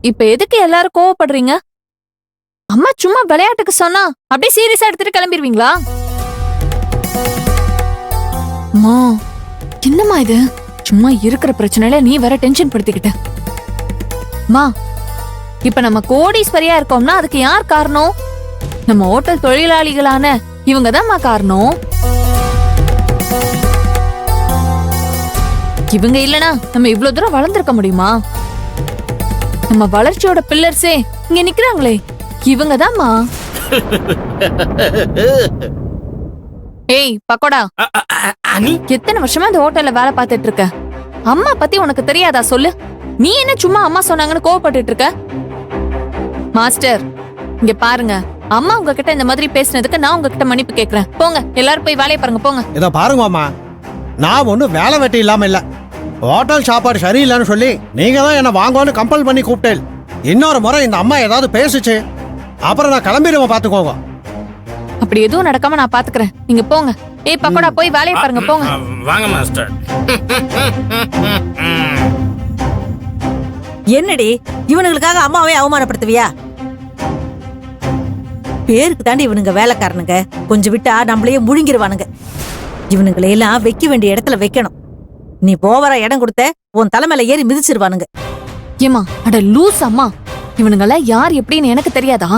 இப்ப எதுக்கு எல்லாரும் கோவப்படுறீங்க? அம்மா சும்மா விளையாட்டுக்கு சொன்னா அப்படியே சீரியஸா எடுத்துட்டு கிளம்பிடுவீங்களா? அம்மா என்னம்மா இது? சும்மா இருக்கிற பிரச்சனையில நீ வேற டென்ஷன் படுத்திக்கிட்ட. மா, இப்ப நம்ம கோடீஸ்வரியா இருக்கோம்னா அதுக்கு யார் காரணம்? நம்ம ஹோட்டல் தொழிலாளிகளான இவங்கதான்மா காரணம். இவங்க இல்லனா நம்ம இவ்வளவு தூரம் வளர்ந்திருக்க முடியுமா? நம்ம வளர்ச்சியோட பில்லர்ஸே இங்க நிக்கிறாங்களே, இவங்கதான்மா. ஏய் பக்கோடா, எத்தனை வருஷமா இந்த ஹோட்டல்ல வேலை பார்த்துட்டு இருக்க? அம்மா பத்தி உனக்கு தெரியாதா? சொல்லு. நீ என்ன சும்மா அம்மா சொன்னாங்கன்னு கோவப்பட்டு இருக்க? மாஸ்டர், இங்க பாருங்க, அம்மா உங்ககிட்ட இந்த மாதிரி பேசினதுக்கு நான் உங்ககிட்ட மன்னிப்பு கேக்குறேன். போங்க, எல்லாரும் போய் வேலையை பாருங்க. போங்க. இத பாருங்க அம்மா, நான் ஒன்னும் வேலை வெட்டி இல்லாம இல்ல. ஹோட்டல் சாப்பாடு சரியில்லைன்னு சொல்லி நீங்க தான் என்ன வாங்கன்னு கம்பல் பண்ணி கூப்பிட்டேன். இன்னொரு முறை இந்த அம்மா ஏதாவது பேசுச்சு அப்புறம் நான் கிளம்பிடுவேன், பாத்துக்கோங்க. அப்படி எதுவும் நடக்காம நான் பாத்துக்கிறேன், நீங்க போங்க. ஏய் பக்கோடா, போய் வேலையை பாருங்க. போங்க. வாங்க மாஸ்டர். என்னடி இவனுங்களுக்காக அம்மாவே அவமானப்படுத்துவியா? பேருக்கு தாண்டி இவனுங்க வேலைக்காரனுங்க, கொஞ்சம் விட்டா நம்மளையே முழுங்கிருவானுங்க. இவனுங்களையெல்லாம் வைக்க வேண்டிய இடத்துல வைக்கணும். நீ போவர இடம் கொடுத்த உன் தலைமையில ஏறி மிதிச்சிருவானுங்க. ஏமா, அட லூஸ் அம்மா, இவனுங்கெல்லாம் யார் எப்படின்னு எனக்கு தெரியாதா?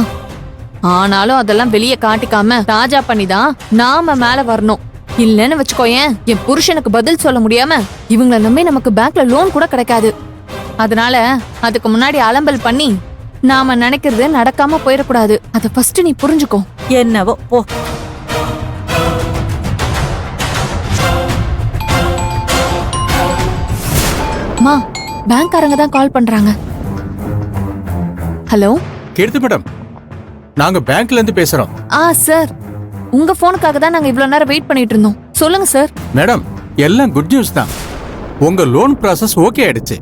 ஆனாலும் அதெல்லாம் வெளியே காட்டிக்காம ராஜா பண்ணிதான் நாம மேல வரணும். இல்லன்னு வச்சுக்கோயேன், என் புருஷனுக்கு பதில் சொல்ல முடியாம இவங்கள நம்பி நமக்கு பேங்க்ல லோன் கூட கிடைக்காது. அதனால அதுக்கு முன்னாடி அலம்பல் பண்ணி நாம நினைக்கிறது நடக்காம போயிடக்கூடாது. அத ஃபர்ஸ்ட் நீ புரிஞ்சுக்கோ. என்னவோ போ. மா, பேங்க்காரங்க தான் கால் பண்றாங்க. ஹலோ கீர்த்தி மேடம், நாங்க பேங்க்ல இருந்து பேசுறோம். சார், உங்க போனுக்காக தான் நாங்க இவ்வளவு நேரம் வெயிட் பண்ணிட்டு இருந்தோம். சொல்லுங்க சார். மேடம், எல்லாம் குட் நியூஸ் தான். உங்க லோன் ப்ராசஸ் ஓகே ஆயிடுச்சு.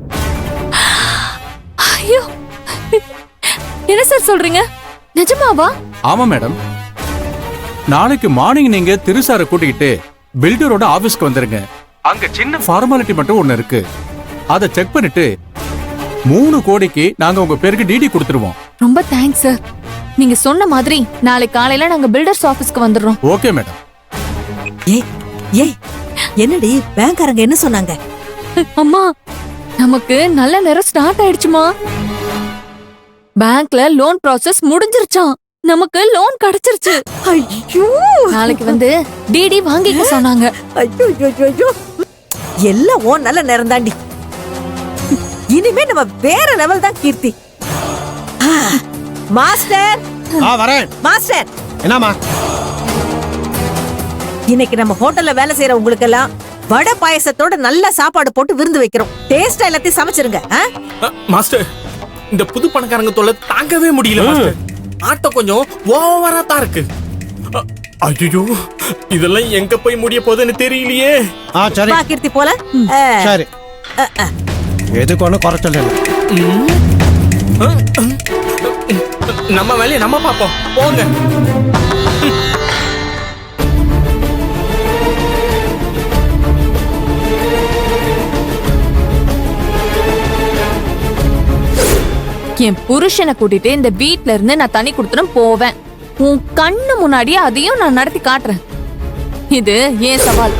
ஐயோ, என்ன சார் சொல்றீங்க? நிஜமாவா? ஆமா மேடம். நாளைக்கு மார்னிங் நீங்க திருசார கூட்டிக்கிட்டு பில்டரோட ஆபீஸ்க்கு வந்துருங்க. அங்க சின்ன ஃபார்மாலிட்டி மட்டும் ஒண்ணு இருக்கு, அதை செக் பண்ணிட்டு 3 கோடிக்கு நாங்க உங்க பேருக்கு டிடி கொடுத்துருவோம். ரொம்ப தேங்க்ஸ் சார். நீங்க சொன்ன மாதிரி நாளை காலையில நாங்க பில்டர்ஸ் ஆபீஸ்க்கு வந்துடுறோம். Okay madam. ஏய் என்னடி பேங்க்காரங்க என்ன சொன்னாங்க? அம்மா, நமக்கு நல்ல நேரம் ஸ்டார்ட் ஆயிடுச்சுமா. பேங்க்ல லோன் ப்ராசஸ் முடிஞ்சிருச்சாம். நமக்கு லோன் கிடைச்சிருச்சு. ஐயோ, நாளைக்கு வந்து டிடி வாங்கிக்க சொன்னாங்க. ஐயோ ஐயோ, எல்லாம் ஓ நல்ல நேரம் தாண்டி. இனிமே நம்ம வேற லெவல் தான் கீர்த்தி. மாஸ்டர் வரேன். மாஸ்டர், என்னம்மா? இன்னைக்கு நம்ம ஹோட்டல்ல வேலை செய்யற உங்களுக்கு எல்லாம் வடை பாயசத்தோட நல்ல சாப்பாடு போட்டு விருந்து வைக்கிறோம். டேஸ்டா எல்லாத்தையும் சமைச்சிருங்க. மாஸ்டர், இந்த புது பணக்காரங்க தொல்லை தாங்கவே முடியல மாஸ்டர். ஆட்டம் கொஞ்சம் ஓவரா தான் இருக்கு. ஐயோ, இதெல்லாம் எங்க போய் முடிய போகுதுன்னு தெரியலையே. சரி, வா கீர்த்தி போல. சரி, எதுக்கு ஒன்றும் குறைச்சல் இல்லை. நம்ம வேலையை நம்ம பார்ப்போம், போங்க. என் புருஷனை கூட்டிட்டு இந்த வீட்ல இருந்து நான் தனி கொடுத்துடும் போவேன். உன் கண்ணு முன்னாடியே அதையும் நான் நடத்தி காட்டுறேன். இது ஏன் சவால்.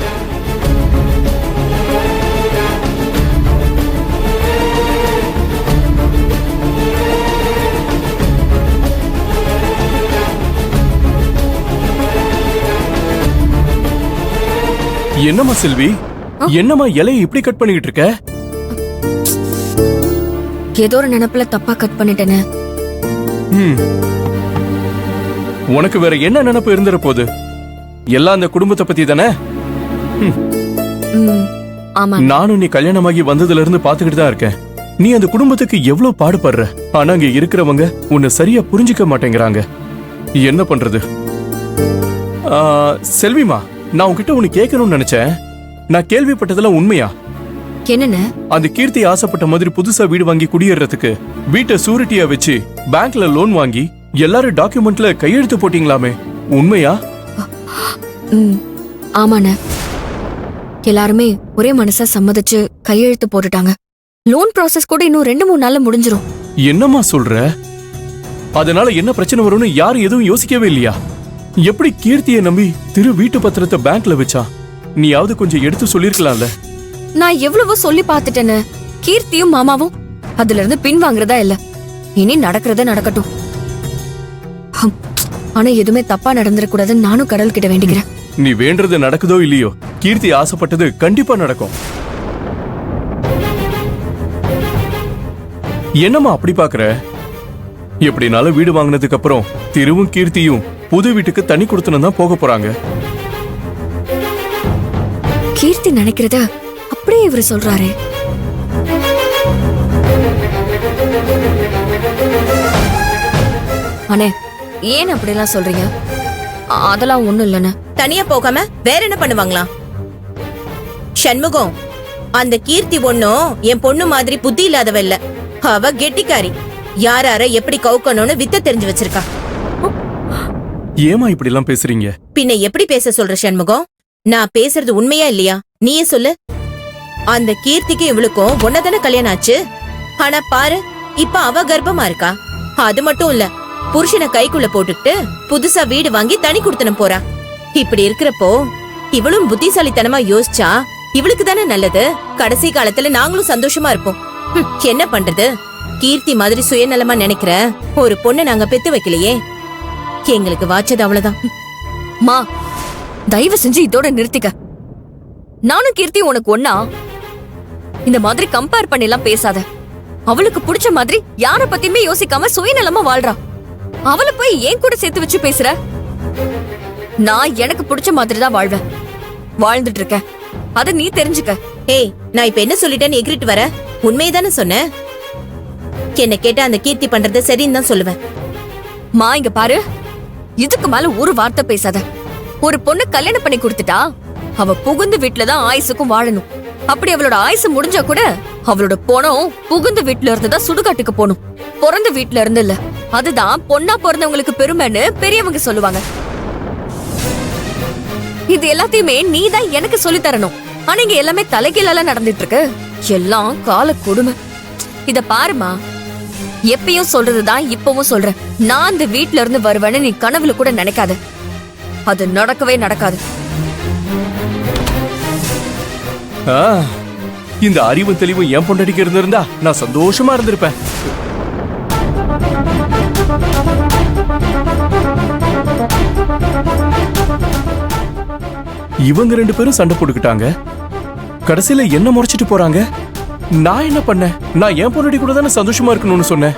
என்னம்மா செல்வி, என்னம்மா இலையை இப்படி கட் பண்ணிட்டு இருக்க? ஏதோ ஒரு நினைப்புல தப்பா கட் பண்ணிட்டேனே. உனக்கு வேற என்ன நினைப்பு இருந்துற போது? எல்லாம் அந்த குடும்பத்தை பத்தி தானே. ஆமா, நானும் நீ கல்யாணமாகி வந்ததுல இருந்து பாத்துக்கிட்டு தான் இருக்கேன். நீ அந்த குடும்பத்துக்கு எவ்வளவு பாடுபடுற. ஆனா அங்க இருக்கிறவங்க உன்னை சரியா புரிஞ்சுக்க மாட்டேங்கிறாங்க. என்ன பண்றது? செல்விமா, நான் உன்கிட்ட ஒன்னு கேட்கணும்னு நினைச்சேன். நான் கேள்விப்பட்டதெல்லாம் உண்மையா? என்னன்னு? அந்த கீர்த்தி ஆசைப்பட்ட மாதிரி புதுசா வீடு வாங்கி குடியேறதுக்கு வீட்டை சூரிட்டியா வச்சு பேங்க்ல லோன் வாங்கி எல்லாரும் டாக்குமெண்ட்ல கையெழுத்து போட்டீங்களாமே, உண்மையா? ஆமாண்ண, எல்லாருமே ஒரே மனசா சம்மதிச்சு கையெழுத்து போட்டுட்டாங்க. லோன் ப்ராசஸ் கூட இன்னும் 2-3 நாள்ல முடிஞ்சிரும். என்னம்மா சொல்ற? அதனால என்ன பிரச்சனை வரும்னு யாரும் எதுவும் யோசிக்கவே இல்லையா? எப்படி கீர்த்தியை நம்பி வீட்டு பத்திரத்தை பேங்க்ல வச்சா? நீயாவது கொஞ்சம் எடுத்து சொல்லிருக்கலாம்ல. நான் எவ்வளவோ சொல்லி பார்த்துட்டேன்னு. கீர்த்தியும் மாமாவும் அதுல இருந்து பின் வாங்குறதா இல்ல. இனி நடக்கிறத நடக்கட்டும். ஹம், ஆனா எதுவுமே தப்பா நடந்துடக்கூடாதுன்னு நானும் கடல் கிட்ட வேண்டிக்கிறேன். நீ வேண்டது நடக்குதோ இல்லையோ, கீர்த்தி ஆசைப்பட்டது கண்டிப்பா நடக்கும். என்னம்மா அப்படி பாக்குற? எப்படினாலும் வீடு வாங்கினதுக்கு அப்புறம் திருவும் கீர்த்தியும் புது வீட்டுக்கு தனி கொடுத்தனும் தான் போக போறாங்க. கீர்த்தி நினைக்கிறத அப்படியே இவரு சொல்றாரு. அண்ணே, ஏன் அப்படிலாம் சொல்றீங்க? அதெல்லாம் ஒண்ணும் இல்லைண்ணே. தனியா போகாம வேற என்ன பண்ணுவாங்களா? சண்முகம், அந்த கீர்த்தி ஒண்ணும் என் பொண்ணு மாதிரி புத்தி இல்லாதவ இல்ல. அவ கெட்டிக்காரி. யாரார எப்படி கவுக்கணும்னு வித்த தெரிஞ்சு வச்சிருக்கா. ஏமா இப்படி எல்லாம் பேசுறீங்க? பின்ன எப்படி பேச சொல்ற சண்முகம்? நான் பேசுறது உண்மையா இல்லையா? நீயே சொல்லு. அந்த கீர்த்திக்கு இவளுக்கும் ஒன்னதானே கல்யாணம் ஆச்சு. ஆனா பாரு, இப்ப அவ கர்ப்பமா இருக்கா. அது மட்டும் இல்ல, புருஷனை கைக்குள்ள போட்டுக்கிட்டு புதுசா வீடு வாங்கி தனி குடுத்தனம் போறா. இப்படி இருக்கிறப்போ இவளும் புத்திசாலித்தனமா யோசிச்சா இவளுக்கு தானே நல்லது. கடைசி காலத்துல நாங்களும் சந்தோஷமா இருப்போம். என்ன பண்றது? கீர்த்தி மாதிரி சுயநலமா நினைக்கிற ஒரு பொண்ணை நாங்க பெத்து வைக்கலையே. எங்களுக்கு வாச்சது அவ்வளவுதான். மா, தயவு செஞ்சு இதோட நிறுத்திக்க. நானும் கீர்த்தி உனக்கு ஒன்னா? இந்த மாதிரி கம்பேர் பண்ணி எல்லாம் பேசாத. அவளுக்கு பிடிச்ச மாதிரி யார பத்தியுமே யோசிக்காம சுயநலமா வாழ்றா. அவளை போய் ஏன் கூட சேர்த்து வச்சு பேசுற? நான் எனக்கு பிடிச்ச மாதிரி தான் வாழ்வேன், வாழ்ந்துட்டு இருக்கேன். அத நீ தெரிஞ்சுக்க. ஏய், நான் இப்ப என்ன சொல்லிட்டேன்னு எகிரிட்டு வர? உண்மையதானே சொன்னேன். என்ன கேட்டா அந்த கீர்த்தி பண்றது சரின்னு தான் சொல்லுவேன். மா, இங்க பாரு, இதுக்கு மேல ஒரு வார்த்தை பேசாத. ஒரு பொண்ணு கல்யாணம் பண்ணி கொடுத்துட்டா அவ புகுந்த வீட்டுலதான் ஆயுசுக்கும் வாழணும். அப்படி அவளோட ஆயுசு முடிஞ்சா கூட அவளோட பொணம் புகுந்த வீட்டுல இருந்துதான் சுடுகாட்டுக்கு போகணும், பிறந்த வீட்டுல இருந்து இல்ல. அதுதான் பொண்ணா பிறந்தவங்களுக்கு பெருமைன்னு பெரியவங்க சொல்லுவாங்க. இது எல்லாத்தையுமே நீ தான் எனக்கு சொல்லி தரணும். ஆனா இங்க எல்லாமே தலைகீழால நடந்துட்டு இருக்கு. எல்லாம் கால கொடுமை. இத பாருமா, எப்பயும் சொல்றதுதான் இப்பவும் சொல்றேன். நான் அந்த வீட்டுல இருந்து வருவேன்னு நீ கனவுல கூட நினைக்காத. அது நடக்கவே நடக்காது. இந்த அறிவும் தெளிவும் என் பொண்டாட்டிக்கு இருந்திருந்தா நான் சந்தோஷமா இருந்திருப்பேன். இவங்க ரெண்டு பேரும் சண்டை போட்டுக்கிட்டாங்க. கடைசியில என்ன முறைச்சிட்டு போறாங்க. நான் என்ன பண்ணேன்? நான் என் பொண்டாட்டி கூட தானே சந்தோஷமா இருக்கணும்னு சொன்னேன்.